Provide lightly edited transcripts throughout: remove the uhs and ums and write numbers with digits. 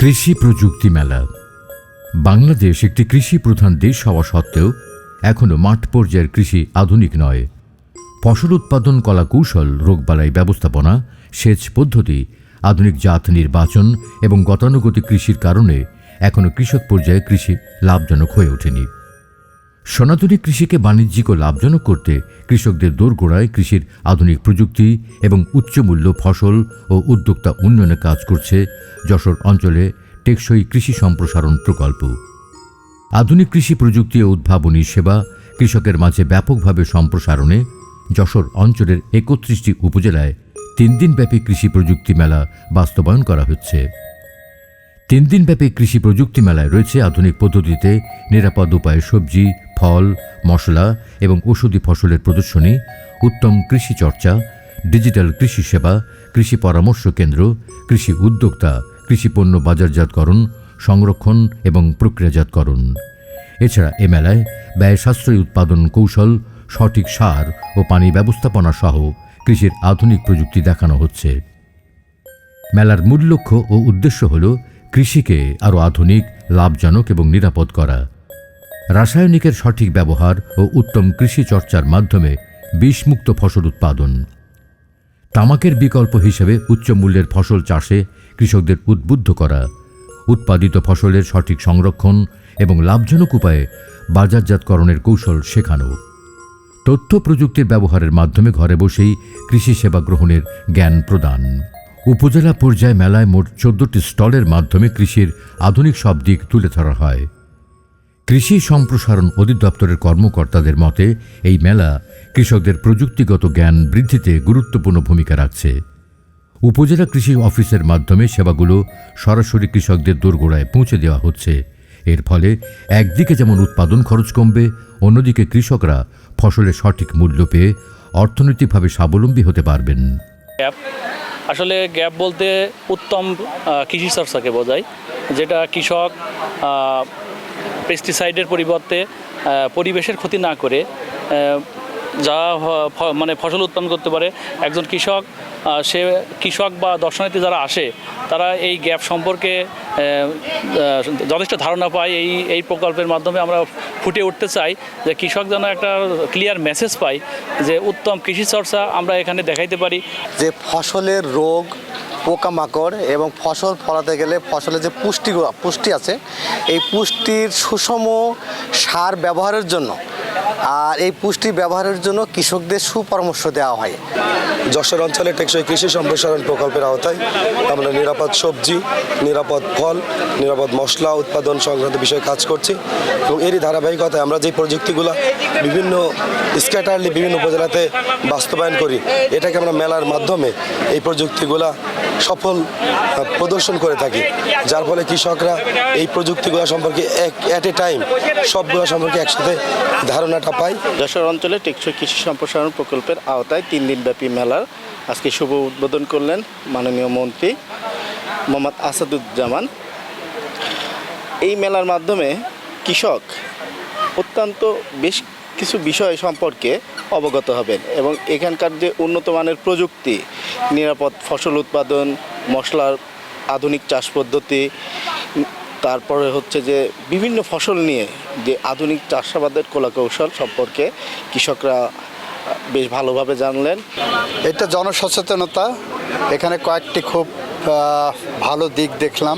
কৃষি প্রযুক্তি মেলা। বাংলাদেশ একটি কৃষি প্রধান দেশ হওয়া সত্ত্বেও এখনও মাঠ পর্যায়ের কৃষি আধুনিক নয়। ফসল উৎপাদন, কলা কৌশল, রোগবালাই ব্যবস্থাপনা, সেচ পদ্ধতি, আধুনিক জাত নির্বাচন এবং গতানুগতিক কৃষির কারণে এখনও কৃষক পর্যায়ে কৃষি লাভজনক হয়ে ওঠেনি। সনাতনী কৃষিকে বাণিজ্যিক ও লাভজনক করতে কৃষকদের দোরগোড়ায় কৃষির আধুনিক প্রযুক্তি এবং উচ্চমূল্য ফসল ও উদ্যোক্তা উন্নয়নে কাজ করছে যশোর অঞ্চলে টেকসই কৃষি সম্প্রসারণ প্রকল্প। আধুনিক কৃষি প্রযুক্তি ও উদ্ভাবনী সেবা কৃষকের মাঝে ব্যাপকভাবে সম্প্রসারণে যশোর অঞ্চলের ৩১টি উপজেলায় ৩ দিনব্যাপী কৃষি প্রযুক্তি মেলা বাস্তবায়ন করা হচ্ছে। ৩ দিনব্যাপী কৃষি প্রযুক্তি মেলায় রয়েছে আধুনিক পদ্ধতিতে নিরাপদ উপায়ে সবজি, ফল, মশলা এবং ঔষধি ফসলের প্রদর্শনী, উত্তম কৃষি চর্চা, ডিজিটাল কৃষি সেবা, কৃষি পরামর্শ কেন্দ্র, কৃষি উদ্যোক্তা, কৃষি পণ্য বাজারজাতকরণ, সংরক্ষণ এবং প্রক্রিয়াজাতকরণ। এছাড়া এ মেলায় ব্যয় সাশ্রয়ী উৎপাদন কৌশল, সঠিক সার ও পানি ব্যবস্থাপনা সহ কৃষির আধুনিক প্রযুক্তি দেখানো হচ্ছে। মেলার মূল লক্ষ্য ও উদ্দেশ্য হল কৃষিকে আরও আধুনিক, লাভজনক এবং নিরাপদ করা। রাসায়নিকের সঠিক ব্যবহার ও উত্তম কৃষি চর্চার মাধ্যমে বিষমুক্ত ফসল উৎপাদন। তামাকের বিকল্প হিসেবে উচ্চ মূল্যের ফসল চাষে কৃষকদের উদ্বুদ্ধ করা। উৎপাদিত ফসলের সঠিক সংরক্ষণ এবং লাভজনক উপায়ে বাজারজাতকরণের কৌশল শেখানো। তথ্য প্রযুক্তির ব্যবহারের মাধ্যমে ঘরে বসেই কৃষি সেবা গ্রহণের জ্ঞান প্রদান। উপজেলা পর্যায়ে মেলায় মোট ১৪টি স্টলের মাধ্যমে কৃষির আধুনিক সব দিক তুলে ধরা হয়। কৃষি সম্প্রসারণ অধিদপ্তরের কর্মকর্তাদের মতে এই মেলা কৃষকদের প্রযুক্তিগত জ্ঞান বৃদ্ধিতে গুরুত্বপূর্ণ ভূমিকা রাখছে। উপজেলা কৃষি অফিসের মাধ্যমে সেবাগুলো সরাসরি কৃষকদের দোরগোড়ায় পৌঁছে দেওয়া হচ্ছে। এর ফলে একদিকে যেমন উৎপাদন খরচ কমবে, অন্যদিকে কৃষকরা ফসলের সঠিক মূল্য পেয়ে অর্থনৈতিকভাবে স্বাবলম্বী হতে পারবেন। আসলে গ্যাপ বলতে উত্তম কৃষি চর্চাকে বোঝায়, যেটা কৃষক পেস্টিসাইডের পরিবর্তে পরিবেশের ক্ষতি না করে যা মানে ফসল উৎপাদন করতে পারে। একজন কৃষক বা দর্শনার্থী যারা আসে তারা এই গ্যাপ সম্পর্কে যথেষ্ট ধারণা পায়। এই প্রকল্পের মাধ্যমে আমরা ফুটে উঠতে চাই যে কৃষক যেন একটা ক্লিয়ার মেসেজ পায় যে উত্তম কৃষি চর্চা আমরা এখানে দেখাইতে পারি। যে ফসলের রোগ, পোকামাকড় এবং ফসল ফলাতে গেলে ফসলের যে পুষ্টি আছে, এই পুষ্টির সুষম সার ব্যবহারের জন্য আর এই পুষ্টি ব্যবহারের জন্য কৃষকদের সুপরামর্শ দেওয়া হয়। যশোর অঞ্চলে টেকসই কৃষি সম্প্রসারণ প্রকল্পের আওতায় আমরা নিরাপদ সবজি, নিরাপদ ফল, নিরাপদ মশলা উৎপাদন সংক্রান্ত বিষয়ে কাজ করছি এবং এরই ধারাবাহিকতায় আমরা যে প্রযুক্তিগুলো বিভিন্ন স্ক্যাটারলি বিভিন্ন উপজেলাতে বাস্তবায়ন করি, এটাকে আমরা মেলার মাধ্যমে এই প্রযুক্তিগুলা সফল প্রদর্শন করে থাকি, যার ফলে কৃষকরা এই প্রযুক্তিগুলো সম্পর্কে অ্যাট এ টাইম সবগুলো সম্পর্কে একসাথে ধারণাটা পায়। যশোর অঞ্চলে টেকসই কৃষি সম্প্রসারণ প্রকল্পের আওতায় 3 দিনব্যাপী মেলার আজকে শুভ উদ্বোধন করলেন মাননীয় মন্ত্রী মোহাম্মদ আসাদুজ্জামান। এই মেলার মাধ্যমে কৃষক অত্যন্ত বেশ কিছু বিষয় সম্পর্কে অবগত হবেন এবং এখানকার যে উন্নত মানের প্রযুক্তি, নিরাপদ ফসল উৎপাদন, মশলার আধুনিক চাষ পদ্ধতি, তারপরে হচ্ছে যে বিভিন্ন ফসল নিয়ে যে আধুনিক চাষাবাদের কলাকৌশল সম্পর্কে কৃষকরা বেশ ভালোভাবে জানলেন। এটা জনসচেতনতা, এখানে কয়েকটি খুব ভালো দিক দেখলাম।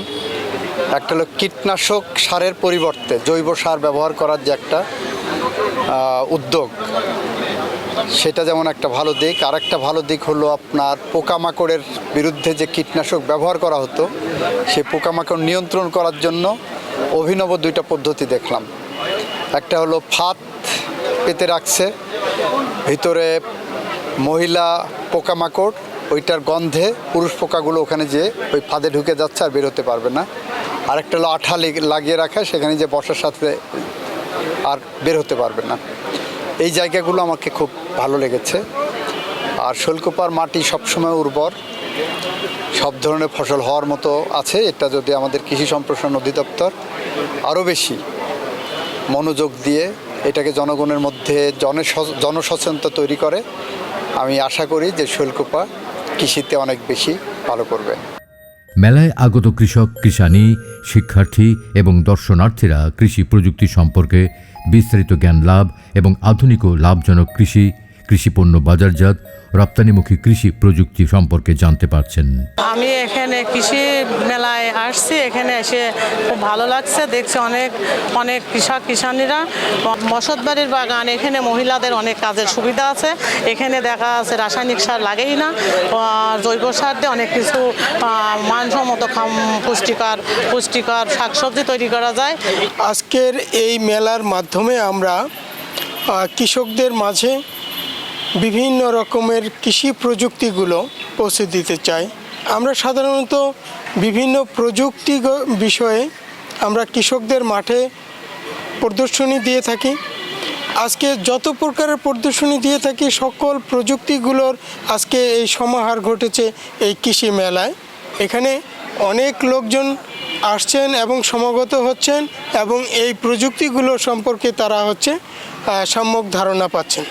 একটা হলো কীটনাশক সারের পরিবর্তে জৈব সার ব্যবহার করার যে একটা উদ্যোগ, সেটা যেমন একটা ভালো দিক। আর একটা ভালো দিক হলো আপনার পোকামাকড়ের বিরুদ্ধে যে কীটনাশক ব্যবহার করা হতো, সেই পোকামাকড় নিয়ন্ত্রণ করার জন্য অভিনব 2টা পদ্ধতি দেখলাম। একটা হলো ফাঁদ পেতে রাখছে, ভিতরে মহিলা পোকামাকড়, ওইটার গন্ধে পুরুষ পোকাগুলো ওখানে যে ওই ফাঁদে ঢুকে যাচ্ছে আর বের হতে পারবে না। আরেকটা হলো আঠা লাগিয়ে রাখা, সেখানে যে বসার সাথে আর বের হতে পারবে না। এই জায়গাগুলো আমাকে খুব ভালো লেগেছে। আর শৈলকুপার মাটি সবসময় উর্বর, সব ধরনের ফসল হওয়ার মতো আছে। এটা যদি আমাদের কৃষি সম্প্রসারণ অধিদপ্তর আরও বেশি মনোযোগ দিয়ে এটাকে জনগণের মধ্যে জনসচেতনতা তৈরি করে, আমি আশা করি যে শৈলকুপা কৃষিতে অনেক বেশি ভালো করবে। মেলায় আগত কৃষক, কিষানী, শিক্ষার্থী এবং দর্শনার্থীরা কৃষি প্রযুক্তি সম্পর্কে বিস্তারিত জ্ঞান লাভ এবং আধুনিক ও লাভজনক কৃষিপণ্য বাজারজাত, রপ্তানিমুখী কৃষি প্রযুক্তি সম্পর্কে জানতে পারছেন। আমি এখানে কৃষি মেলায় আসছি, এখানে এসে খুব ভালো লাগছে। দেখছি অনেক কৃষক কিষানীরা মসতবাড়ির বাগান, এখানে মহিলাদের অনেক কাজের সুবিধা আছে। এখানে দেখা আছে রাসায়নিক সার লাগেই না, জৈব সার দিয়ে অনেক কিছু মানসম্মত পুষ্টিকর শাকসবজি তৈরি করা যায়। আজকের এই মেলার মাধ্যমে আমরা কৃষকদের মাঝে বিভিন্ন রকমের কৃষি প্রযুক্তিগুলো পৌঁছে দিতে চাই। আমরা সাধারণত বিভিন্ন প্রযুক্তি বিষয়ে আমরা কৃষকদের মাঠে প্রদর্শনী দিয়ে থাকি। আজকে যত প্রকারের প্রদর্শনী দিয়ে থাকি, সকল প্রযুক্তিগুলোর আজকে এই সমাহার ঘটেছে এই কৃষি মেলায়। এখানে অনেক লোকজন আসছেন এবং সমাগত হচ্ছেন এবং এই প্রযুক্তিগুলো সম্পর্কে তারা সম্যক ধারণা পাচ্ছেন।